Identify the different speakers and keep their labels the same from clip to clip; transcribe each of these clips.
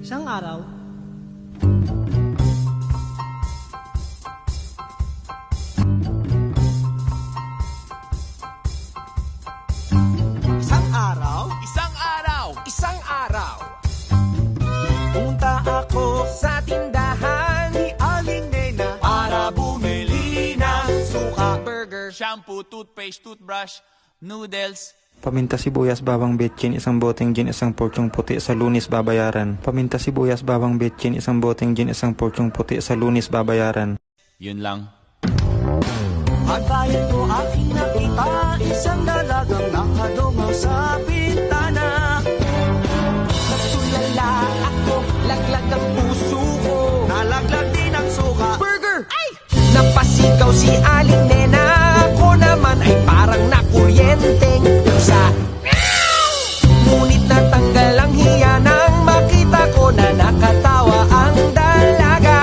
Speaker 1: Isang araw,
Speaker 2: Isang araw, pumunta ako sa tindahan ni Aling Nena para bumili ng suka, burger, shampoo, toothpaste, toothbrush, noodles.
Speaker 3: Paminta sibuyas, bawang betchin, isang boteng gin, isang porsyong puti, sa Lunes babayaran. Paminta sibuyas, bawang betchin, isang boteng gin, isang porsyong puti, sa Lunes babayaran.
Speaker 2: Yun lang.
Speaker 4: Pagbayad ko aking nakita, isang dalagang nakadungaw sa bintana.
Speaker 2: Natulala ako, laglag ang puso ko,
Speaker 4: Nalaglag din ang suka.
Speaker 2: burger! Ay! Napasigaw si Aling Nena, ako naman ay parang nakuryenteng sa ngunit natanggal ang hiya nang makita ko na nakatawa ang dalaga.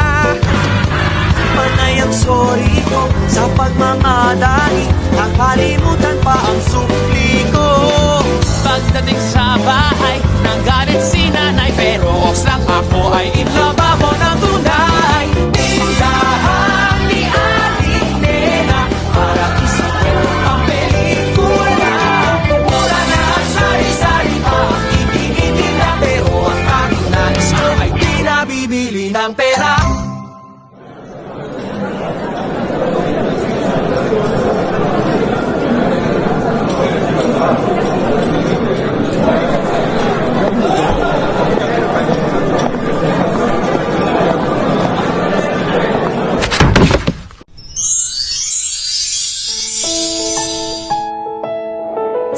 Speaker 4: Panay ang sorry ko sa pagmamadali, nakalimutan pa ang sukli ko.
Speaker 2: Pagdating sa bahay, nanggalit si nanay, pero oks lang ako ay inlababo ng tunay. Tindahan ni Aling Nena, para isipin ang pelikula. Mura na ang sari-sari pa, hindi na, pero ang aking nais ko ay di nabibili ng pera.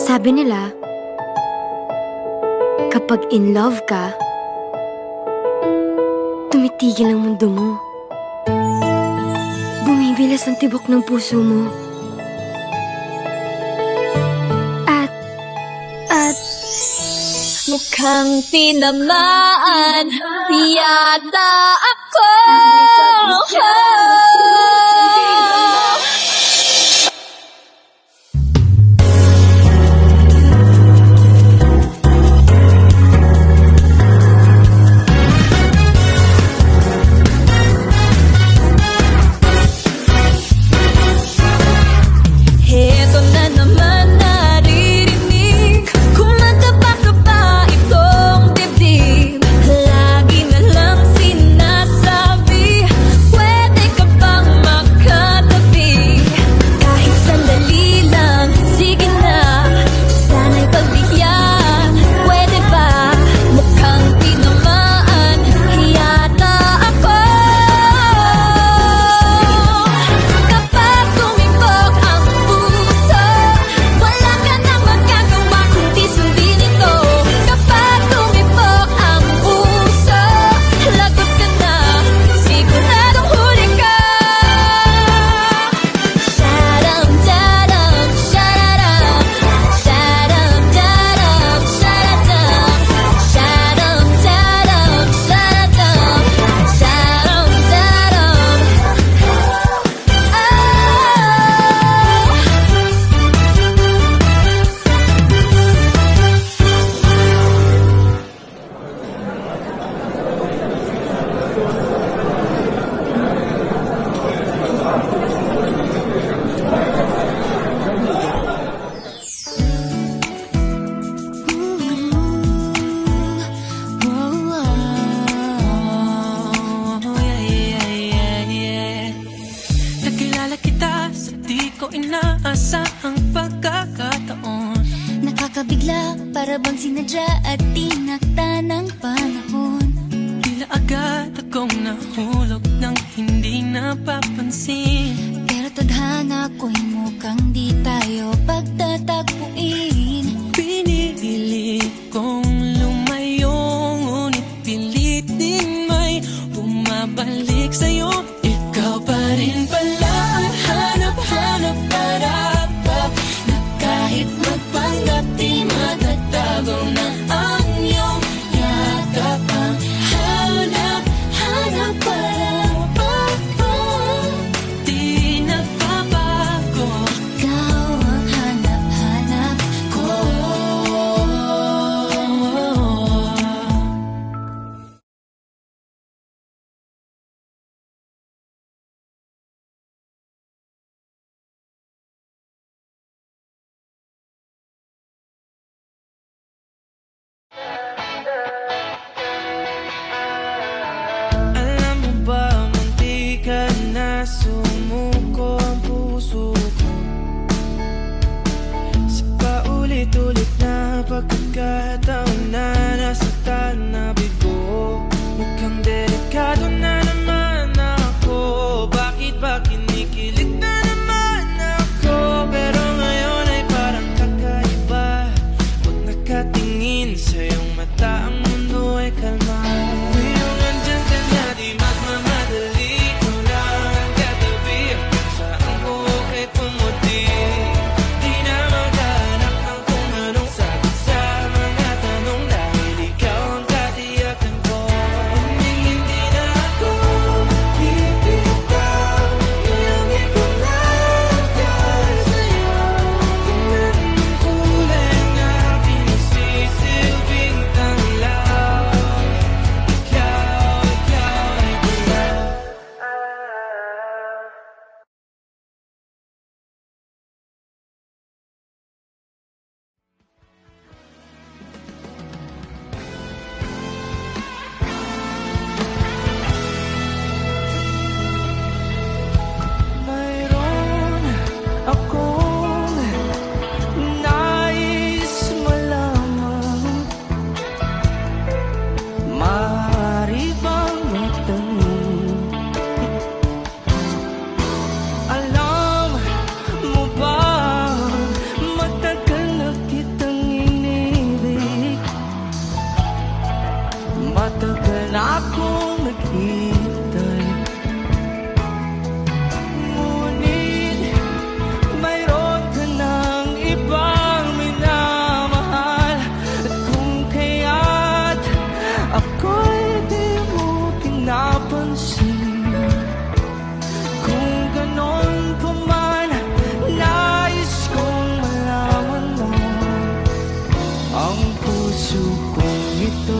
Speaker 5: Sabi nila, kapag in love ka, tumitigil ang mundo mo. Bumibilas ang tibok ng puso mo. At
Speaker 6: mukhang tinamaan yata ako. Heto na naman naririnig, kumakaba-kaba itong dibdib. Lagi na lang sinasabi, pwede ka bang makatabi? Kahit sandali lang, sige na, sana'y pagbigyan, pwede ba? Mukhang tinamaan yata ako. Kapag tumibok ang puso, wala ka nang magagawa kundi sundin ito. Kapag tumibok ang puso, lagot ka na, siguradong huli ka. Sharam-daram, shararam, sharam-daram, shararam, sharam-daram, shararam, sharam-daram.
Speaker 7: Nakilala kita sa di ko inaasahang pagkakataon.
Speaker 6: Nakakabigla, para bang sinadya at tinakta ng panahon.
Speaker 7: Tila agad akong nahulog nang hindi napapansin.
Speaker 6: Pero tadhana ko'y mukhang di tayo pagtatagpuin.
Speaker 7: Pinili kong lumayo, ngunit pilit din may bumabalik sa'yo. Ikaw pa rin pala ang hanap-hanap para na kahit magpanggap di matatago na ang iyong yakap. Ang hanap-hanap para di nagbabago.
Speaker 6: Ikaw ang hanap-hanap ko.
Speaker 4: pagkakataon na nasaktan na bigo. Mukhang delikado na naman ako. Bakit ba kinikilig na naman ako? Pero ngayon ay parang kakaiba. Pag nakatingin sa iyong mata, ang mundo ay kalma. Ngayong andyan ka na, di magmamadali. Ikaw lang ang katabi. Saan ko kahit pumuti. Di na maghanap ng kung anong sagot sa mga tanong. Dahil ikaw ang katiyakan ko. Hindi na ako bibitaw. Ngayong ikaw lang dahil sa'yo. Kung anong kulay ang aking nagsisilbing tanglaw. Ikaw ay gulaw. Mayroon akong nais malaman. Maaari bang magtanong? Alam mo ba, matagal na kitang inibig. Matagal na akong naghihintay. Ngunit mayroon ka ng ibang minamahal. At kung kaya't ako'y di mo pinapansin. Kung ganon pa man, nais kong malaman mo ang puso kong ito